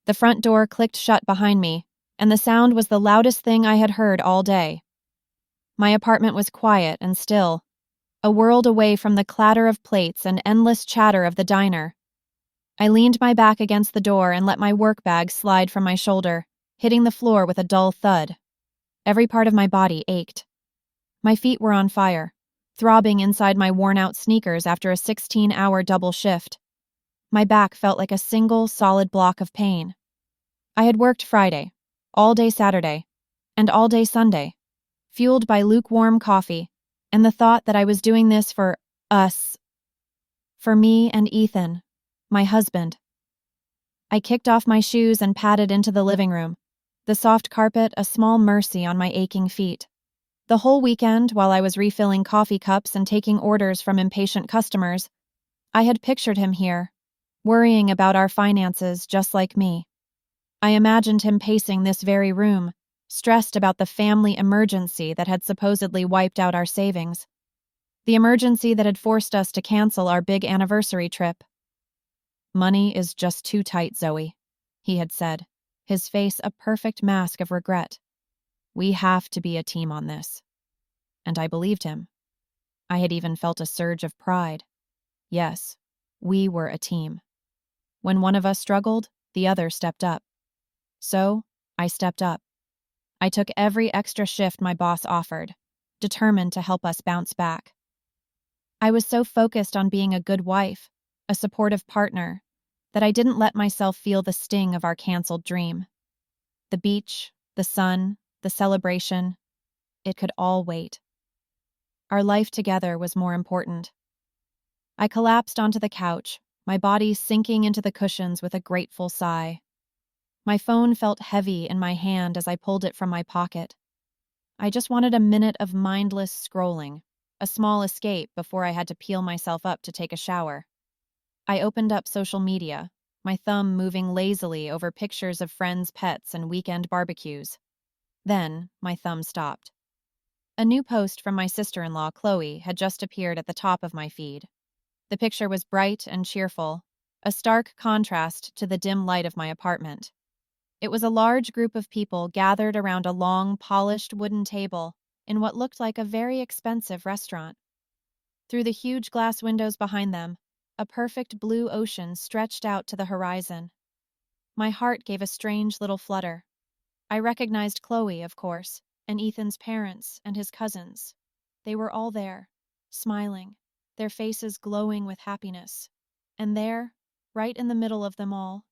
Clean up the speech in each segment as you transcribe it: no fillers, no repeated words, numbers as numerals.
The front door clicked shut behind me, and the sound was the loudest thing I had heard all day. My apartment was quiet and still, a world away from the clatter of plates and endless chatter of the diner. I leaned my back against the door and let my work bag slide from my shoulder, hitting the floor with a dull thud. Every part of my body ached. My feet were on fire, throbbing inside my worn-out sneakers after a 16-hour double shift. My back felt like a single, solid block of pain. I had worked Friday, all day Saturday, and all day Sunday, fueled by lukewarm coffee and the thought that I was doing this for us. For me and Ethan, my husband. I kicked off my shoes and padded into the living room, the soft carpet a small mercy on my aching feet. The whole weekend, while I was refilling coffee cups and taking orders from impatient customers, I had pictured him here, worrying about our finances just like me. I imagined him pacing this very room, stressed about the family emergency that had supposedly wiped out our savings. The emergency that had forced us to cancel our big anniversary trip. "Money is just too tight, Zoe," he had said, his face a perfect mask of regret. "We have to be a team on this." And I believed him. I had even felt a surge of pride. Yes, we were a team. When one of us struggled, the other stepped up. So, I stepped up. I took every extra shift my boss offered, determined to help us bounce back. I was so focused on being a good wife, a supportive partner, that I didn't let myself feel the sting of our canceled dream. The beach, the sun, the celebration, it could all wait. Our life together was more important. I collapsed onto the couch, my body sinking into the cushions with a grateful sigh. My phone felt heavy in my hand as I pulled it from my pocket. I just wanted a minute of mindless scrolling, a small escape before I had to peel myself up to take a shower. I opened up social media, my thumb moving lazily over pictures of friends' pets and weekend barbecues. Then, my thumb stopped. A new post from my sister-in-law, Chloe, had just appeared at the top of my feed. The picture was bright and cheerful, a stark contrast to the dim light of my apartment. It was a large group of people gathered around a long, polished wooden table in what looked like a very expensive restaurant. Through the huge glass windows behind them, a perfect blue ocean stretched out to the horizon. My heart gave a strange little flutter. I recognized Chloe, of course, and Ethan's parents and his cousins. They were all there, smiling, their faces glowing with happiness. And there, right in the middle of them all,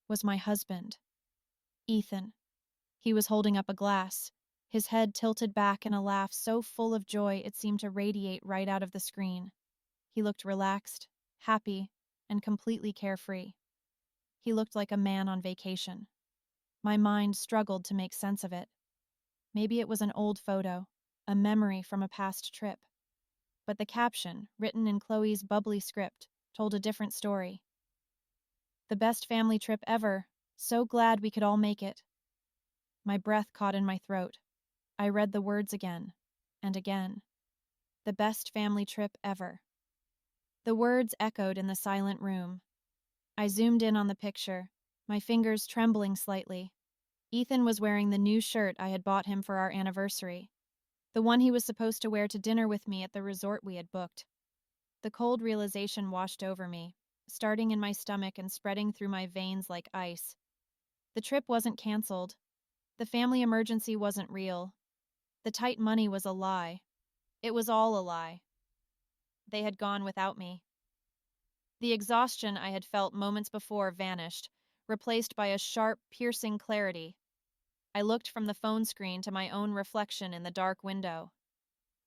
was my husband, Ethan. He was holding up a glass, his head tilted back in a laugh so full of joy it seemed to radiate right out of the screen. He looked relaxed, happy, and completely carefree. He looked like a man on vacation. My mind struggled to make sense of it. Maybe it was an old photo, a memory from a past trip. But the caption, written in Chloe's bubbly script, told a different story. "The best family trip ever. So glad we could all make it." My breath caught in my throat. I read the words again, and again. The best family trip ever. The words echoed in the silent room. I zoomed in on the picture, my fingers trembling slightly. Ethan was wearing the new shirt I had bought him for our anniversary, the one he was supposed to wear to dinner with me at the resort we had booked. The cold realization washed over me, starting in my stomach and spreading through my veins like ice. The trip wasn't canceled. The family emergency wasn't real. The tight money was a lie. It was all a lie. They had gone without me. The exhaustion I had felt moments before vanished, replaced by a sharp, piercing clarity. I looked from the phone screen to my own reflection in the dark window.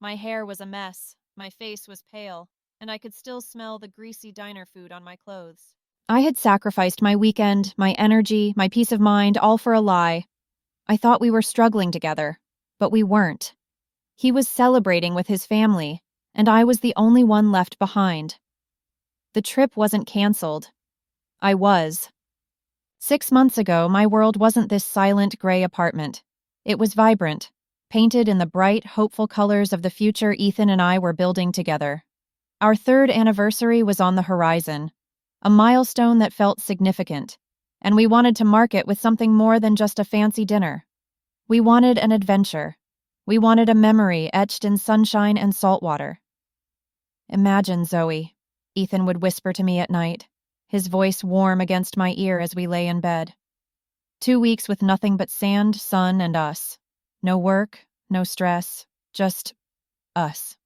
My hair was a mess, my face was pale, and I could still smell the greasy diner food on my clothes. I had sacrificed my weekend, my energy, my peace of mind, all for a lie. I thought we were struggling together, but we weren't. He was celebrating with his family, and I was the only one left behind. The trip wasn't canceled. I was. 6 months ago, my world wasn't this silent gray apartment. It was vibrant, painted in the bright, hopeful colors of the future Ethan and I were building together. Our 3rd anniversary was on the horizon, a milestone that felt significant, and we wanted to mark it with something more than just a fancy dinner. We wanted an adventure. We wanted a memory etched in sunshine and salt water. "Imagine, Zoe," Ethan would whisper to me at night, his voice warm against my ear as we lay in bed. 2 weeks with nothing but sand, sun, and us. No work, no stress, just us.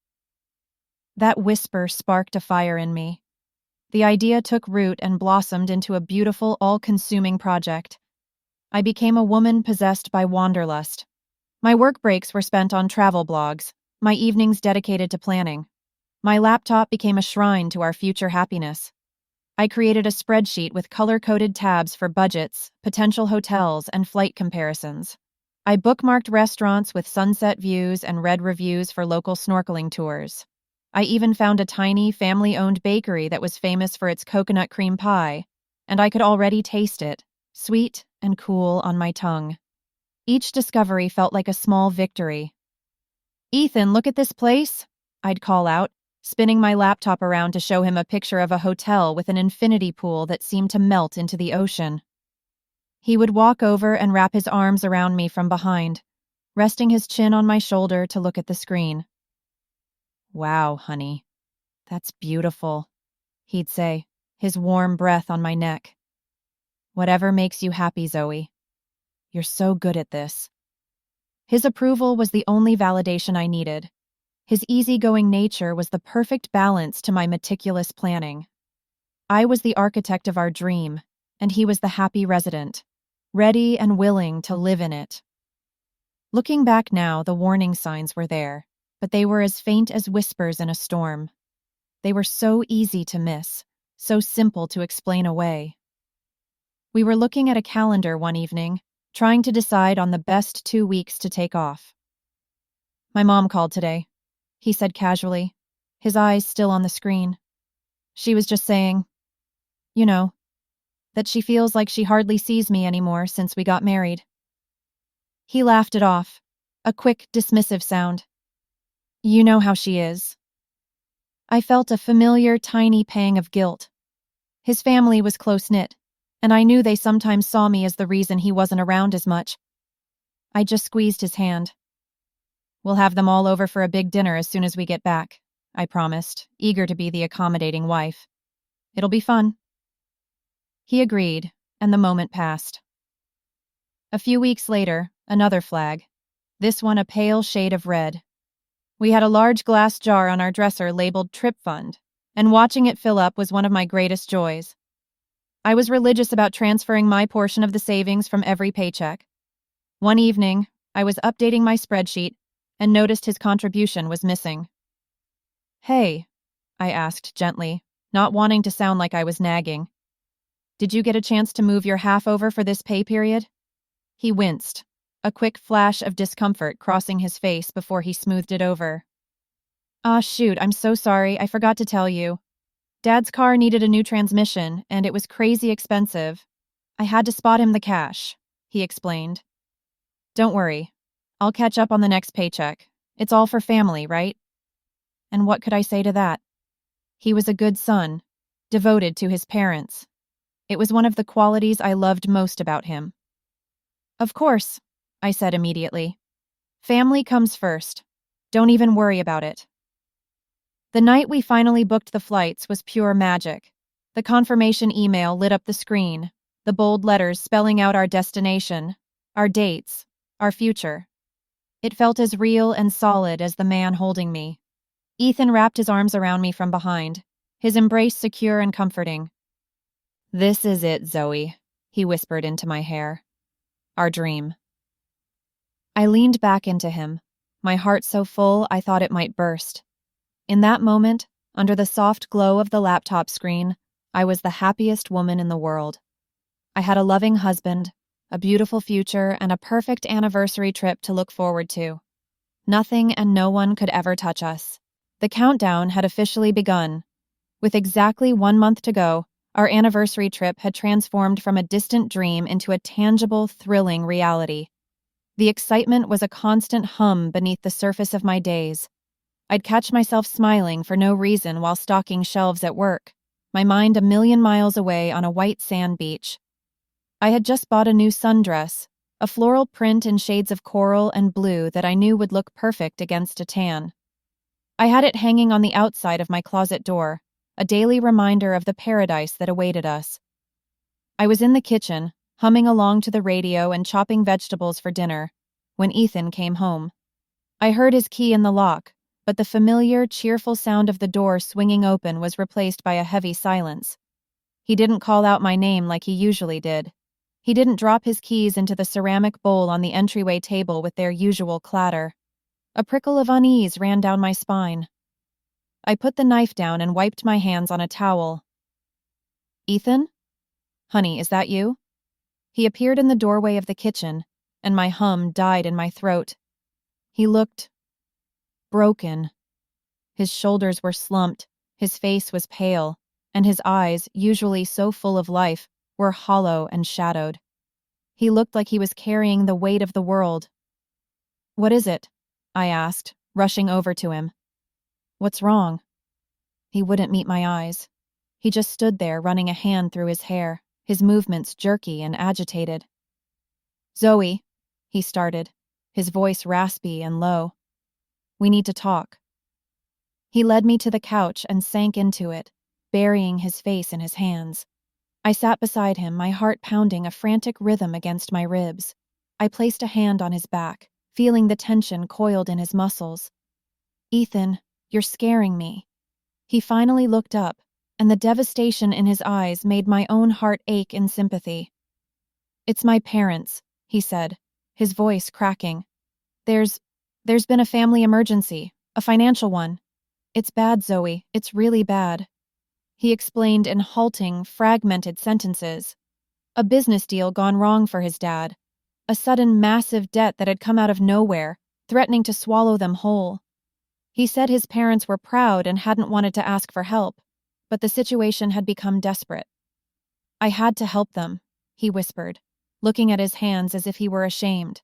That whisper sparked a fire in me. The idea took root and blossomed into a beautiful, all-consuming project. I became a woman possessed by wanderlust. My work breaks were spent on travel blogs, my evenings dedicated to planning. My laptop became a shrine to our future happiness. I created a spreadsheet with color-coded tabs for budgets, potential hotels, and flight comparisons. I bookmarked restaurants with sunset views and read reviews for local snorkeling tours. I even found a tiny, family-owned bakery that was famous for its coconut cream pie, and I could already taste it, sweet and cool on my tongue. Each discovery felt like a small victory. "Ethan, look at this place," I'd call out, spinning my laptop around to show him a picture of a hotel with an infinity pool that seemed to melt into the ocean. He would walk over and wrap his arms around me from behind, resting his chin on my shoulder to look at the screen. "Wow, honey, that's beautiful," he'd say, his warm breath on my neck. "Whatever makes you happy, Zoe. You're so good at this." His approval was the only validation I needed. His easygoing nature was the perfect balance to my meticulous planning. I was the architect of our dream, and he was the happy resident, ready and willing to live in it. Looking back now, the warning signs were there, but they were as faint as whispers in a storm. They were so easy to miss, so simple to explain away. We were looking at a calendar one evening, trying to decide on the best 2 weeks to take off. "My mom called today," he said casually, his eyes still on the screen. "She was just saying, you know, that she feels like she hardly sees me anymore since we got married." He laughed it off, a quick, dismissive sound. "You know how she is." I felt a familiar, tiny pang of guilt. His family was close-knit, and I knew they sometimes saw me as the reason he wasn't around as much. I just squeezed his hand. "We'll have them all over for a big dinner as soon as we get back," I promised, eager to be the accommodating wife. "It'll be fun." He agreed, and the moment passed. A few weeks later, another flag, this one a pale shade of red. We had a large glass jar on our dresser labeled Trip Fund, and watching it fill up was one of my greatest joys. I was religious about transferring my portion of the savings from every paycheck. One evening, I was updating my spreadsheet and noticed his contribution was missing. "Hey," I asked gently, not wanting to sound like I was nagging. "Did you get a chance to move your half over for this pay period?" He winced, a quick flash of discomfort crossing his face before he smoothed it over. "Ah, shoot, I'm so sorry, I forgot to tell you. Dad's car needed a new transmission, and it was crazy expensive. I had to spot him the cash," he explained. "Don't worry. I'll catch up on the next paycheck. It's all for family, right?" And what could I say to that? He was a good son, devoted to his parents. It was one of the qualities I loved most about him. "Of course," I said immediately. "Family comes first. Don't even worry about it." The night we finally booked the flights was pure magic. The confirmation email lit up the screen, the bold letters spelling out our destination, our dates, our future. It felt as real and solid as the man holding me. Ethan wrapped his arms around me from behind, his embrace secure and comforting. "This is it, Zoe," he whispered into my hair. "Our dream." I leaned back into him, my heart so full I thought it might burst. In that moment, under the soft glow of the laptop screen, I was the happiest woman in the world. I had a loving husband, a beautiful future, and a perfect anniversary trip to look forward to. Nothing and no one could ever touch us. The countdown had officially begun. With exactly 1 month to go, our anniversary trip had transformed from a distant dream into a tangible, thrilling reality. The excitement was a constant hum beneath the surface of my days. I'd catch myself smiling for no reason while stocking shelves at work, my mind a million miles away on a white sand beach. I had just bought a new sundress, a floral print in shades of coral and blue that I knew would look perfect against a tan. I had it hanging on the outside of my closet door, a daily reminder of the paradise that awaited us. I was in the kitchen, humming along to the radio and chopping vegetables for dinner, when Ethan came home. I heard his key in the lock, but the familiar, cheerful sound of the door swinging open was replaced by a heavy silence. He didn't call out my name like he usually did. He didn't drop his keys into the ceramic bowl on the entryway table with their usual clatter. A prickle of unease ran down my spine. I put the knife down and wiped my hands on a towel. "Ethan? Honey, is that you?" He appeared in the doorway of the kitchen, and my hum died in my throat. He looked broken. His shoulders were slumped, his face was pale, and his eyes, usually so full of life, were hollow and shadowed. He looked like he was carrying the weight of the world. "What is it?" I asked, rushing over to him. "What's wrong?" He wouldn't meet my eyes. He just stood there, running a hand through his hair, his movements jerky and agitated. "Zoe," he started, his voice raspy and low. "We need to talk." He led me to the couch and sank into it, burying his face in his hands. I sat beside him, my heart pounding a frantic rhythm against my ribs. I placed a hand on his back, feeling the tension coiled in his muscles. "Ethan, you're scaring me." He finally looked up, and the devastation in his eyes made my own heart ache in sympathy. "It's my parents," he said, his voice cracking. There's been a family emergency, a financial one. It's bad, Zoe, it's really bad." He explained in halting, fragmented sentences. A business deal gone wrong for his dad. A sudden massive debt that had come out of nowhere, threatening to swallow them whole. He said his parents were proud and hadn't wanted to ask for help, but the situation had become desperate. "I had to help them," he whispered, looking at his hands as if he were ashamed.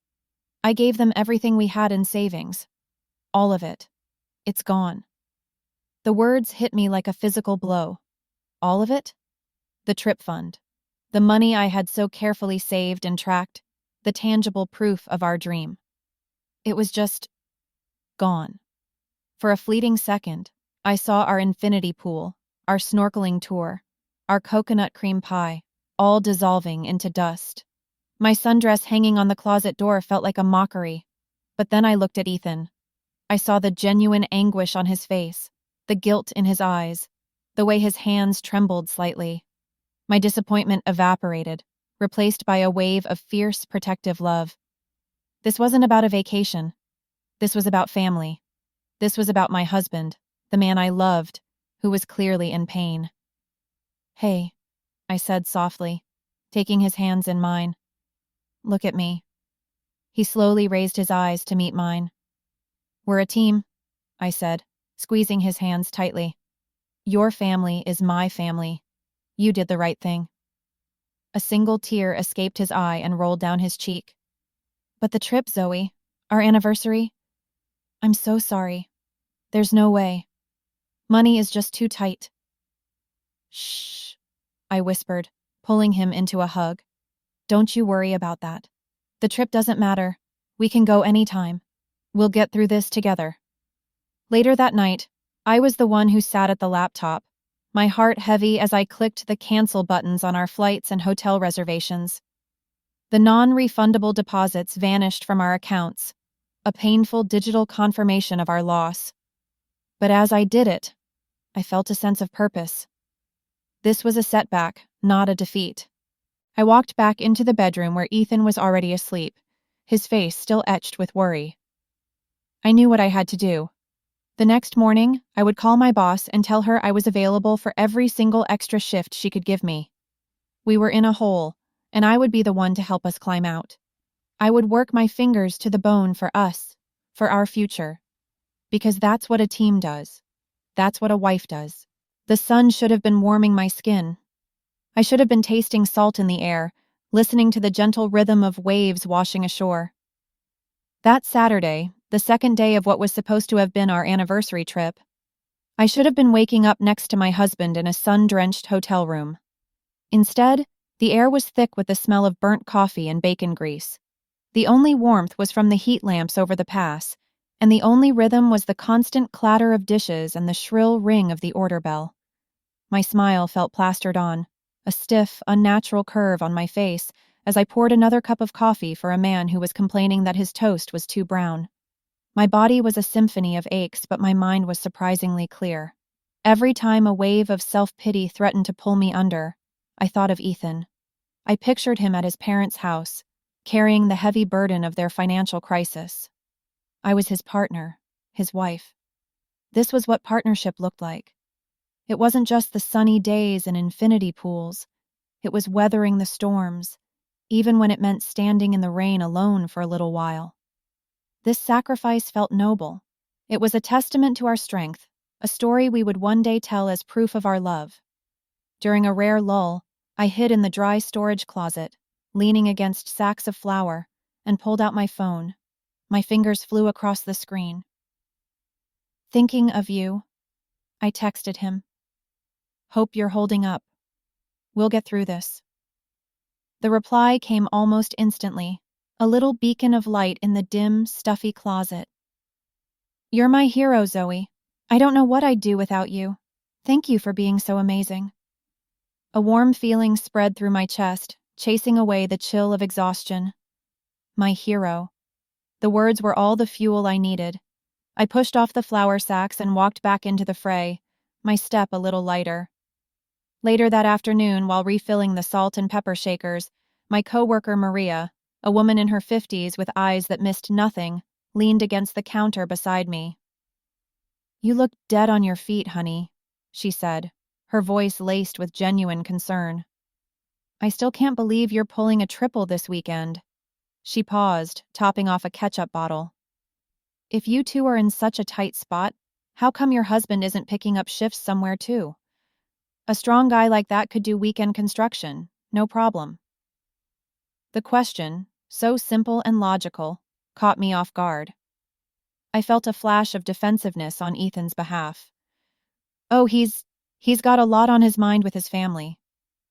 "I gave them everything we had in savings. All of it. It's gone." The words hit me like a physical blow. All of it? The trip fund. The money I had so carefully saved and tracked. The tangible proof of our dream. It was just gone. For a fleeting second, I saw our infinity pool, our snorkeling tour, our coconut cream pie, all dissolving into dust. My sundress hanging on the closet door felt like a mockery. But then I looked at Ethan. I saw the genuine anguish on his face, the guilt in his eyes, the way his hands trembled slightly. My disappointment evaporated, replaced by a wave of fierce, protective love. This wasn't about a vacation. This was about family. This was about my husband, the man I loved, who was clearly in pain. "Hey," I said softly, taking his hands in mine. "Look at me." He slowly raised his eyes to meet mine. "We're a team," I said, squeezing his hands tightly. "Your family is my family. You did the right thing." A single tear escaped his eye and rolled down his cheek. "But the trip, Zoe, our anniversary? I'm so sorry. There's no way. Money is just too tight." "Shh," I whispered, pulling him into a hug. "Don't you worry about that. The trip doesn't matter. We can go anytime. We'll get through this together." Later that night, I was the one who sat at the laptop, my heart heavy as I clicked the cancel buttons on our flights and hotel reservations. The non-refundable deposits vanished from our accounts, a painful digital confirmation of our loss. But as I did it, I felt a sense of purpose. This was a setback, not a defeat. I walked back into the bedroom where Ethan was already asleep, his face still etched with worry. I knew what I had to do. The next morning, I would call my boss and tell her I was available for every single extra shift she could give me. We were in a hole, and I would be the one to help us climb out. I would work my fingers to the bone for us, for our future. Because that's what a team does. That's what a wife does. The sun should have been warming my skin. I should have been tasting salt in the air, listening to the gentle rhythm of waves washing ashore. That Saturday, the second day of what was supposed to have been our anniversary trip, I should have been waking up next to my husband in a sun-drenched hotel room. Instead, The air was thick with the smell of burnt coffee and bacon grease. The only warmth was from the heat lamps over the pass, and the only rhythm was the constant clatter of dishes and the shrill ring of the order bell. My smile felt plastered on, a stiff, unnatural curve on my face as I poured another cup of coffee for a man who was complaining that his toast was too brown. My body was a symphony of aches, but my mind was surprisingly clear. Every time a wave of self-pity threatened to pull me under, I thought of Ethan. I pictured him at his parents' house, carrying the heavy burden of their financial crisis. I was his partner, his wife. This was what partnership looked like. It wasn't just the sunny days and infinity pools. It was weathering the storms, even when it meant standing in the rain alone for a little while. This sacrifice felt noble. It was a testament to our strength, a story we would one day tell as proof of our love. During a rare lull, I hid in the dry storage closet, leaning against sacks of flour, and pulled out my phone. My fingers flew across the screen. "Thinking of you," I texted him. "Hope you're holding up. We'll get through this." The reply came almost instantly, a little beacon of light in the dim, stuffy closet. "You're my hero, Zoe. I don't know what I'd do without you. Thank you for being so amazing." A warm feeling spread through my chest, chasing away the chill of exhaustion. My hero. The words were all the fuel I needed. I pushed off the flour sacks and walked back into the fray, my step a little lighter. Later that afternoon, while refilling the salt and pepper shakers, my coworker Maria, a woman in her 50s with eyes that missed nothing, leaned against the counter beside me. "You look dead on your feet, honey," she said, her voice laced with genuine concern. "I still can't believe you're pulling a triple this weekend." She paused, topping off a ketchup bottle. "If you two are in such a tight spot, how come your husband isn't picking up shifts somewhere too? A strong guy like that could do weekend construction, no problem." The question, so simple and logical, caught me off guard. I felt a flash of defensiveness on Ethan's behalf. "Oh, he's got a lot on his mind with his family,"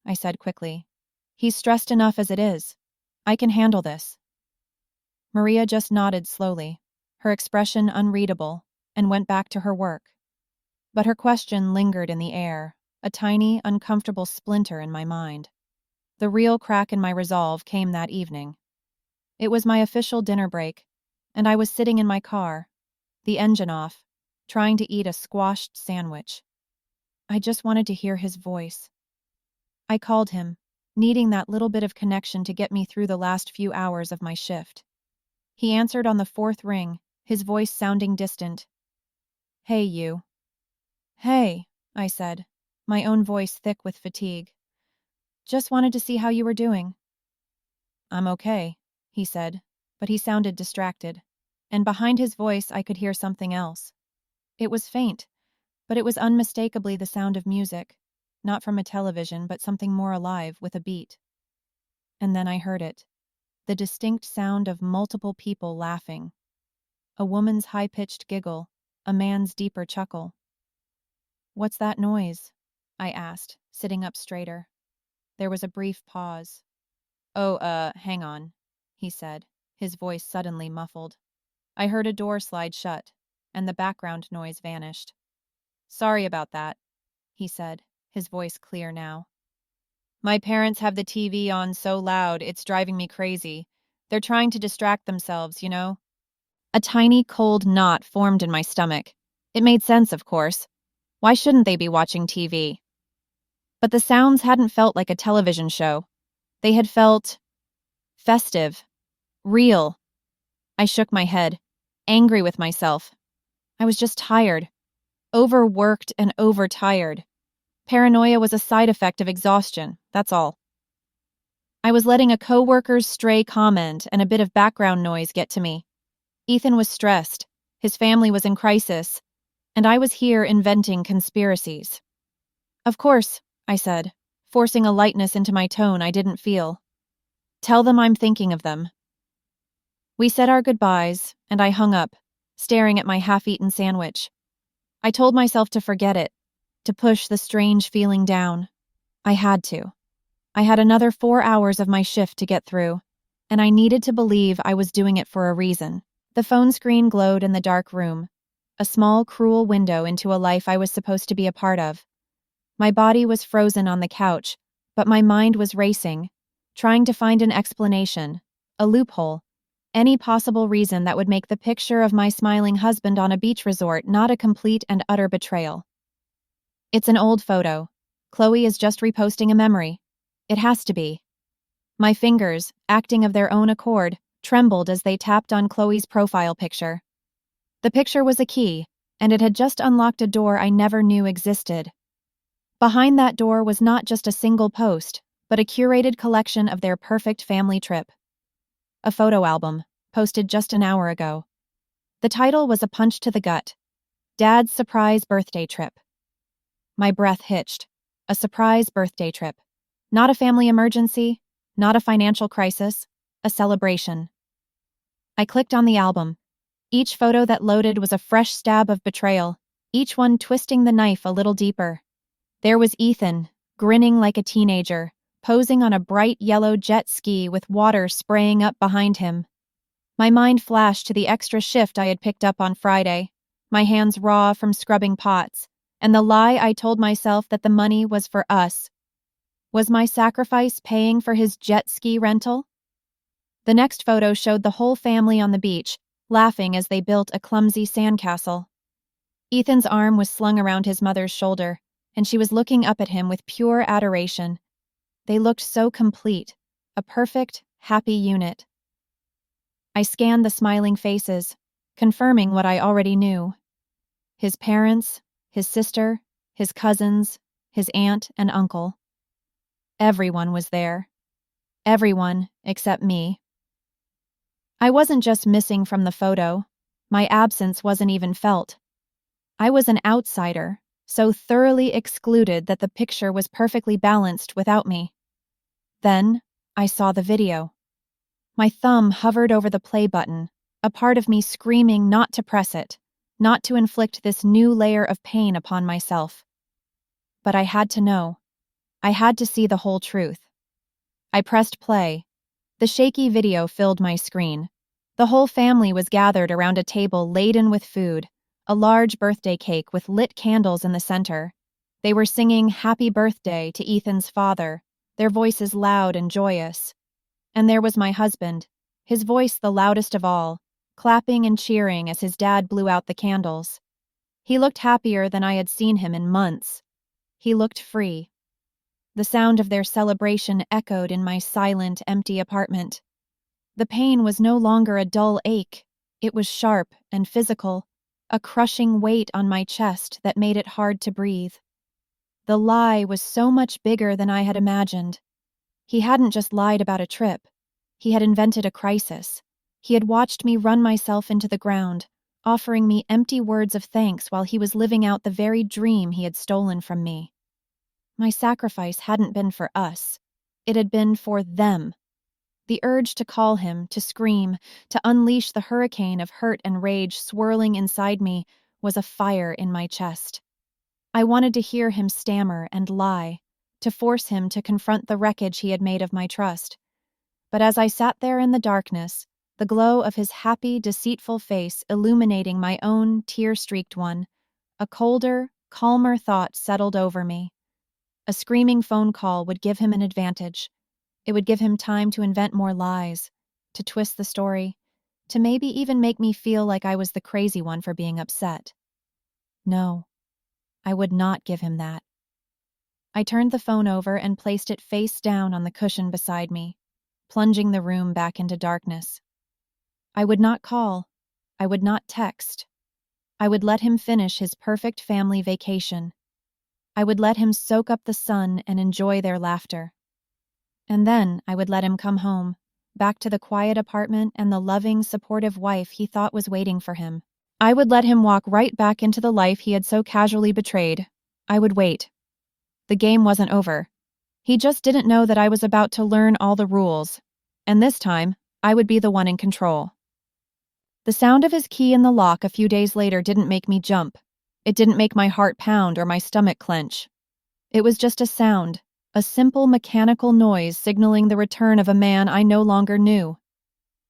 I said quickly. "He's stressed enough as it is. I can handle this." Maria just nodded slowly, her expression unreadable, and went back to her work. But her question lingered in the air, a tiny, uncomfortable splinter in my mind. The real crack in my resolve came that evening. It was my official dinner break, and I was sitting in my car, the engine off, trying to eat a squashed sandwich. I just wanted to hear his voice. I called him, needing that little bit of connection to get me through the last few hours of my shift. He answered on the fourth ring, his voice sounding distant. "Hey, you." "Hey," I said, my own voice thick with fatigue. "Just wanted to see how you were doing." "I'm okay," he said, but he sounded distracted, and behind his voice I could hear something else. It was faint, but it was unmistakably the sound of music, not from a television, but something more alive with a beat. And then I heard it, the distinct sound of multiple people laughing. A woman's high-pitched giggle, a man's deeper chuckle. "What's that noise?" I asked, sitting up straighter. There was a brief pause. "Oh, hang on," he said, his voice suddenly muffled. I heard a door slide shut, and the background noise vanished. "Sorry about that," he said, his voice clear now. "My parents have the TV on so loud it's driving me crazy. They're trying to distract themselves, you know?" A tiny cold knot formed in my stomach. It made sense, of course. Why shouldn't they be watching TV? But the sounds hadn't felt like a television show. They had felt festive, real. I shook my head, angry with myself. I was just tired. Overworked and overtired. Paranoia was a side effect of exhaustion, that's all. I was letting a coworker's stray comment and a bit of background noise get to me. Ethan was stressed, his family was in crisis, and I was here inventing conspiracies. "Of course," I said, forcing a lightness into my tone I didn't feel. "Tell them I'm thinking of them." We said our goodbyes, and I hung up, staring at my half-eaten sandwich. I told myself to forget it, to push the strange feeling down. I had to. I had another 4 hours of my shift to get through, and I needed to believe I was doing it for a reason. The phone screen glowed in the dark room, a small, cruel window into a life I was supposed to be a part of. My body was frozen on the couch, but my mind was racing, trying to find an explanation, a loophole, any possible reason that would make the picture of my smiling husband on a beach resort not a complete and utter betrayal. It's an old photo. Chloe is just reposting a memory. It has to be. My fingers, acting of their own accord, trembled as they tapped on Chloe's profile picture. The picture was a key, and it had just unlocked a door I never knew existed. Behind that door was not just a single post, but a curated collection of their perfect family trip. A photo album, posted just an hour ago. The title was a punch to the gut. Dad's surprise birthday trip. My breath hitched. A surprise birthday trip. Not a family emergency, not a financial crisis, a celebration. I clicked on the album. Each photo that loaded was a fresh stab of betrayal, each one twisting the knife a little deeper. There was Ethan, grinning like a teenager, posing on a bright yellow jet ski with water spraying up behind him. My mind flashed to the extra shift I had picked up on Friday, my hands raw from scrubbing pots, and the lie I told myself that the money was for us. Was my sacrifice paying for his jet ski rental? The next photo showed the whole family on the beach, laughing as they built a clumsy sandcastle. Ethan's arm was slung around his mother's shoulder, and she was looking up at him with pure adoration. They looked so complete, a perfect, happy unit. I scanned the smiling faces, confirming what I already knew. His parents, his sister, his cousins, his aunt and uncle. Everyone was there. Everyone except me. I wasn't just missing from the photo. My absence wasn't even felt. I was an outsider, so thoroughly excluded that the picture was perfectly balanced without me. Then, I saw the video. My thumb hovered over the play button, a part of me screaming not to press it, not to inflict this new layer of pain upon myself. But I had to know. I had to see the whole truth. I pressed play. The shaky video filled my screen. The whole family was gathered around a table laden with food, a large birthday cake with lit candles in the center. They were singing Happy Birthday to Ethan's father, their voices loud and joyous. And there was my husband, his voice the loudest of all, clapping and cheering as his dad blew out the candles. He looked happier than I had seen him in months. He looked free. The sound of their celebration echoed in my silent, empty apartment. The pain was no longer a dull ache. It was sharp and physical, a crushing weight on my chest that made it hard to breathe. The lie was so much bigger than I had imagined. He hadn't just lied about a trip. He had invented a crisis. He had watched me run myself into the ground, offering me empty words of thanks while he was living out the very dream he had stolen from me. My sacrifice hadn't been for us. It had been for them. The urge to call him, to scream, to unleash the hurricane of hurt and rage swirling inside me was a fire in my chest. I wanted to hear him stammer and lie, to force him to confront the wreckage he had made of my trust. But as I sat there in the darkness, the glow of his happy, deceitful face illuminating my own tear-streaked one, a colder, calmer thought settled over me. A screaming phone call would give him an advantage. It would give him time to invent more lies, to twist the story, to maybe even make me feel like I was the crazy one for being upset. No, I would not give him that. I turned the phone over and placed it face down on the cushion beside me, plunging the room back into darkness. I would not call. I would not text. I would let him finish his perfect family vacation. I would let him soak up the sun and enjoy their laughter. And then I would let him come home, back to the quiet apartment and the loving, supportive wife he thought was waiting for him. I would let him walk right back into the life he had so casually betrayed. I would wait. The game wasn't over. He just didn't know that I was about to learn all the rules, and this time, I would be the one in control. The sound of his key in the lock a few days later didn't make me jump. It didn't make my heart pound or my stomach clench. It was just a sound, a simple mechanical noise signaling the return of a man I no longer knew.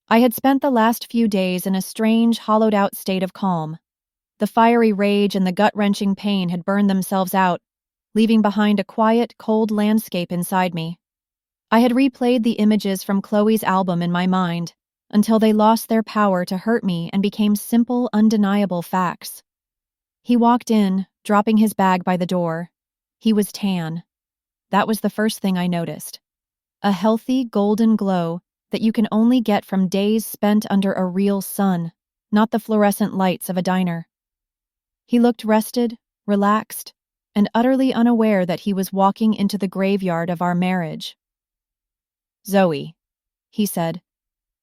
I had spent the last few days in a strange, hollowed-out state of calm. The fiery rage and the gut-wrenching pain had burned themselves out, leaving behind a quiet, cold landscape inside me. I had replayed the images from Chloe's album in my mind, until they lost their power to hurt me and became simple, undeniable facts. He walked in, dropping his bag by the door. He was tan. That was the first thing I noticed. A healthy, golden glow that you can only get from days spent under a real sun, not the fluorescent lights of a diner. He looked rested, relaxed, and utterly unaware that he was walking into the graveyard of our marriage. "Zoe," he said,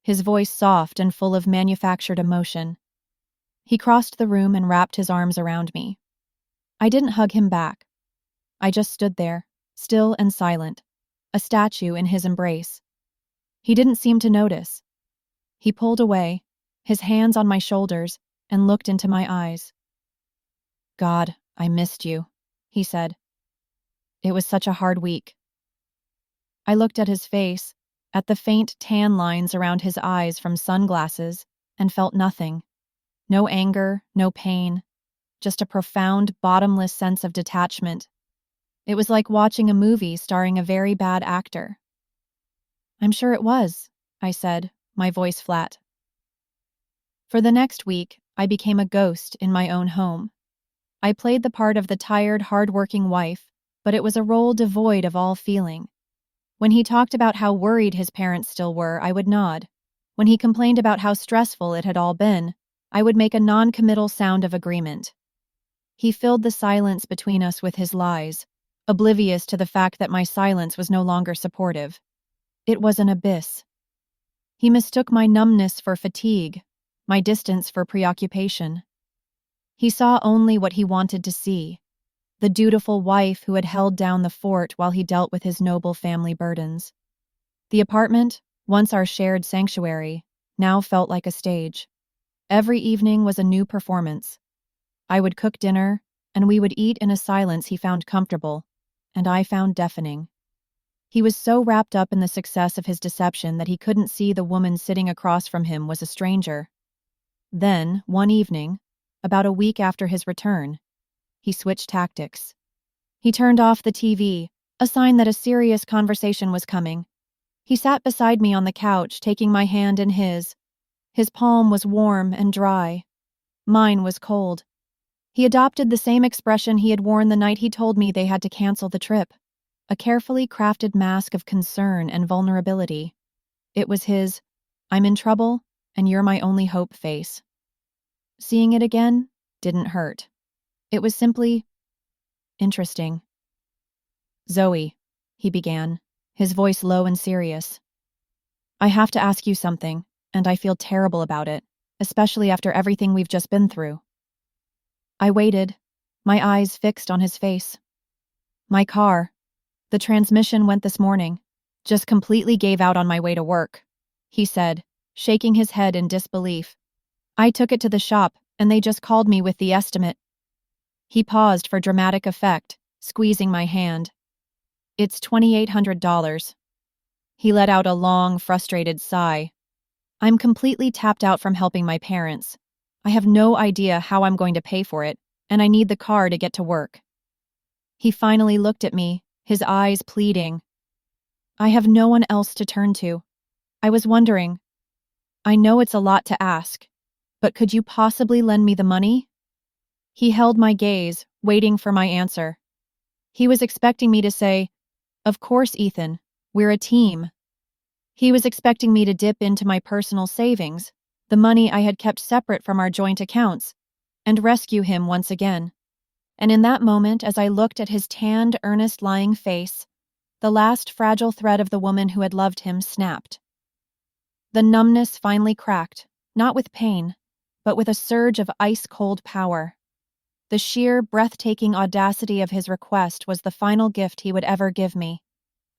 his voice soft and full of manufactured emotion. He crossed the room and wrapped his arms around me. I didn't hug him back. I just stood there, still and silent, a statue in his embrace. He didn't seem to notice. He pulled away, his hands on my shoulders, and looked into my eyes. "God, I missed you," he said. "It was such a hard week." I looked at his face, at the faint tan lines around his eyes from sunglasses, and felt nothing. No anger, no pain, just a profound, bottomless sense of detachment. It was like watching a movie starring a very bad actor. "I'm sure it was," I said, my voice flat. For the next week, I became a ghost in my own home. I played the part of the tired, hard-working wife, but it was a role devoid of all feeling. When he talked about how worried his parents still were, I would nod. When he complained about how stressful it had all been, I would make a non-committal sound of agreement. He filled the silence between us with his lies, oblivious to the fact that my silence was no longer supportive. It was an abyss. He mistook my numbness for fatigue, my distance for preoccupation. He saw only what he wanted to see, the dutiful wife who had held down the fort while he dealt with his noble family burdens. The apartment, once our shared sanctuary, now felt like a stage. Every evening was a new performance. I would cook dinner, and we would eat in a silence he found comfortable, and I found deafening. He was so wrapped up in the success of his deception that he couldn't see the woman sitting across from him was a stranger. Then, one evening, about a week after his return, he switched tactics. He turned off the TV, a sign that a serious conversation was coming. He sat beside me on the couch, taking my hand in his. His palm was warm and dry. Mine was cold. He adopted the same expression he had worn the night he told me they had to cancel the trip, a carefully crafted mask of concern and vulnerability. It was his, "I'm in trouble, and you're my only hope" face. Seeing it again didn't hurt. It was simply interesting. "Zoe," he began, his voice low and serious. "I have to ask you something, and I feel terrible about it, especially after everything we've just been through." I waited, my eyes fixed on his face. "My car. The transmission went this morning. Just completely gave out on my way to work," he said, shaking his head in disbelief. "I took it to the shop, and they just called me with the estimate." He paused for dramatic effect, squeezing my hand. "It's $2,800. He let out a long, frustrated sigh. "I'm completely tapped out from helping my parents. I have no idea how I'm going to pay for it, and I need the car to get to work." He finally looked at me, his eyes pleading. "I have no one else to turn to. I was wondering, I know it's a lot to ask, but could you possibly lend me the money?" He held my gaze, waiting for my answer. He was expecting me to say, "Of course, Ethan, we're a team." He was expecting me to dip into my personal savings, the money I had kept separate from our joint accounts, and rescue him once again. And in that moment, as I looked at his tanned, earnest lying face, the last fragile thread of the woman who had loved him snapped. The numbness finally cracked, not with pain, but with a surge of ice-cold power. The sheer, breathtaking audacity of his request was the final gift he would ever give me.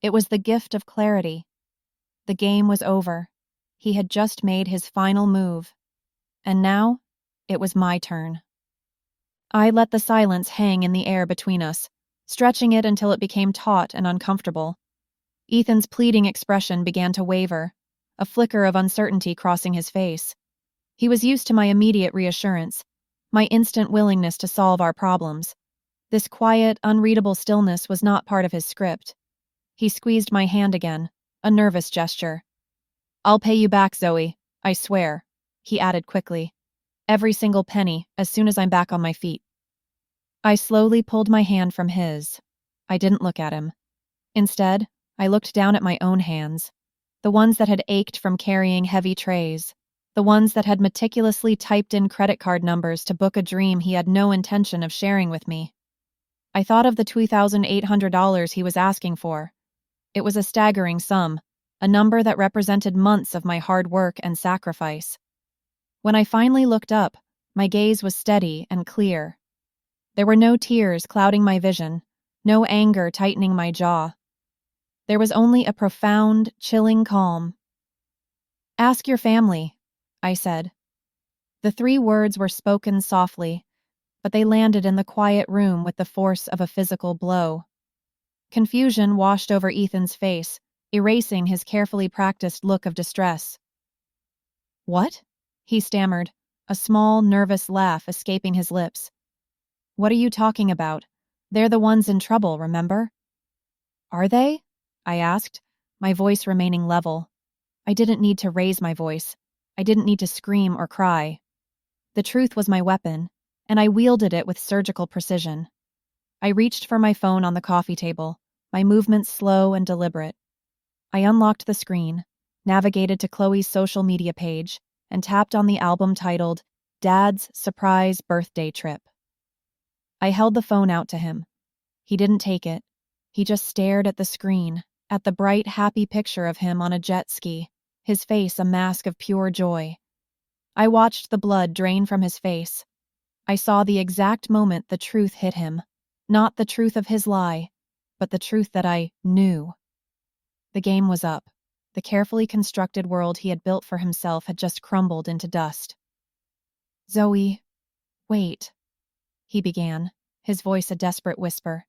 It was the gift of clarity. The game was over. He had just made his final move. And now, it was my turn. I let the silence hang in the air between us, stretching it until it became taut and uncomfortable. Ethan's pleading expression began to waver, a flicker of uncertainty crossing his face. He was used to my immediate reassurance, my instant willingness to solve our problems. This quiet, unreadable stillness was not part of his script. He squeezed my hand again, a nervous gesture. "I'll pay you back, Zoe, I swear," he added quickly. "Every single penny, as soon as I'm back on my feet." I slowly pulled my hand from his. I didn't look at him. Instead, I looked down at my own hands, the ones that had ached from carrying heavy trays, the ones that had meticulously typed in credit card numbers to book a dream he had no intention of sharing with me. I thought of the $2,800 he was asking for. It was a staggering sum, a number that represented months of my hard work and sacrifice. When I finally looked up, my gaze was steady and clear. There were no tears clouding my vision, no anger tightening my jaw. There was only a profound, chilling calm. "Ask your family," I said. The 3 words were spoken softly, but they landed in the quiet room with the force of a physical blow. Confusion washed over Ethan's face, erasing his carefully practiced look of distress. "What?" he stammered, a small, nervous laugh escaping his lips. "What are you talking about? They're the ones in trouble, remember?" "Are they?" I asked, my voice remaining level. I didn't need to raise my voice. I didn't need to scream or cry. The truth was my weapon, and I wielded it with surgical precision. I reached for my phone on the coffee table, my movements slow and deliberate. I unlocked the screen, navigated to Chloe's social media page, and tapped on the album titled Dad's Surprise Birthday Trip. I held the phone out to him. He didn't take it. He just stared at the screen, at the bright, happy picture of him on a jet ski, his face a mask of pure joy. I watched the blood drain from his face. I saw the exact moment the truth hit him. Not the truth of his lie, but the truth that I knew. The game was up. The carefully constructed world he had built for himself had just crumbled into dust. "Zoe, wait," he began, his voice a desperate whisper.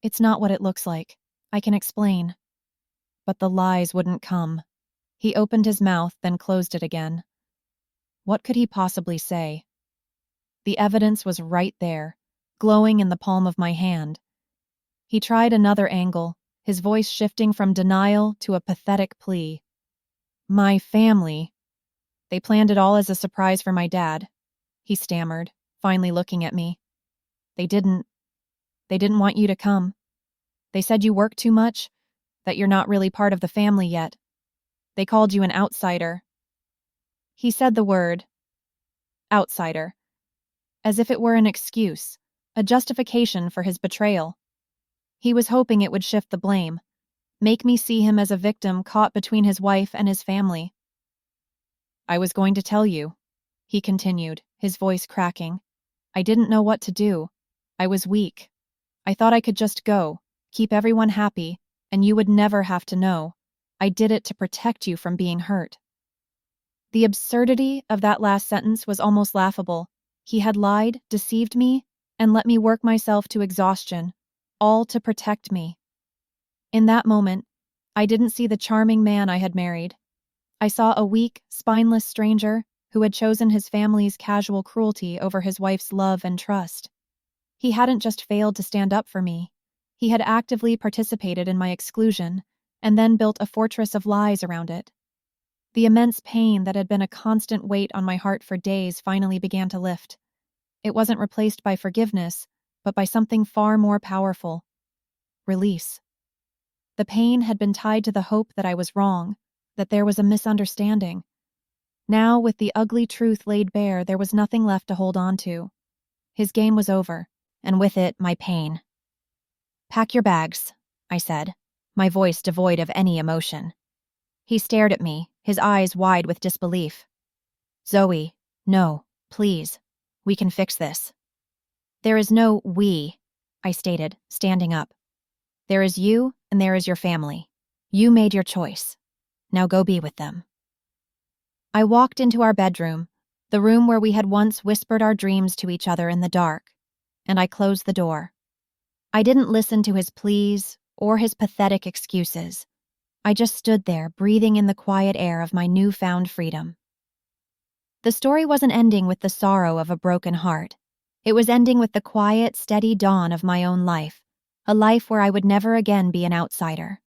"It's not what it looks like. I can explain." But the lies wouldn't come. He opened his mouth, then closed it again. What could he possibly say? The evidence was right there, glowing in the palm of my hand. He tried another angle, his voice shifting from denial to a pathetic plea. "My family. They planned it all as a surprise for my dad," he stammered, finally looking at me. They didn't want you to come. They said you work too much, that you're not really part of the family yet. They called you an outsider." He said the word, outsider, as if it were an excuse, a justification for his betrayal. He was hoping it would shift the blame, make me see him as a victim caught between his wife and his family. "I was going to tell you," he continued, his voice cracking. "I didn't know what to do. I was weak. I thought I could just go, keep everyone happy, and you would never have to know. I did it to protect you from being hurt." The absurdity of that last sentence was almost laughable. He had lied, deceived me, and let me work myself to exhaustion, all to protect me. In that moment, I didn't see the charming man I had married. I saw a weak, spineless stranger who had chosen his family's casual cruelty over his wife's love and trust. He hadn't just failed to stand up for me. He had actively participated in my exclusion, and then built a fortress of lies around it. The immense pain that had been a constant weight on my heart for days finally began to lift. It wasn't replaced by forgiveness, but by something far more powerful. Release. The pain had been tied to the hope that I was wrong, that there was a misunderstanding. Now, with the ugly truth laid bare, there was nothing left to hold on to. His game was over, and with it, my pain. "Pack your bags," I said, my voice devoid of any emotion. He stared at me, his eyes wide with disbelief. "Zoe, no, please. We can fix this." "There is no we," I stated, standing up. "There is you, and there is your family. You made your choice. Now go be with them." I walked into our bedroom, the room where we had once whispered our dreams to each other in the dark, and I closed the door. I didn't listen to his pleas or his pathetic excuses. I just stood there, breathing in the quiet air of my newfound freedom. The story wasn't ending with the sorrow of a broken heart. It was ending with the quiet, steady dawn of my own life, a life where I would never again be an outsider.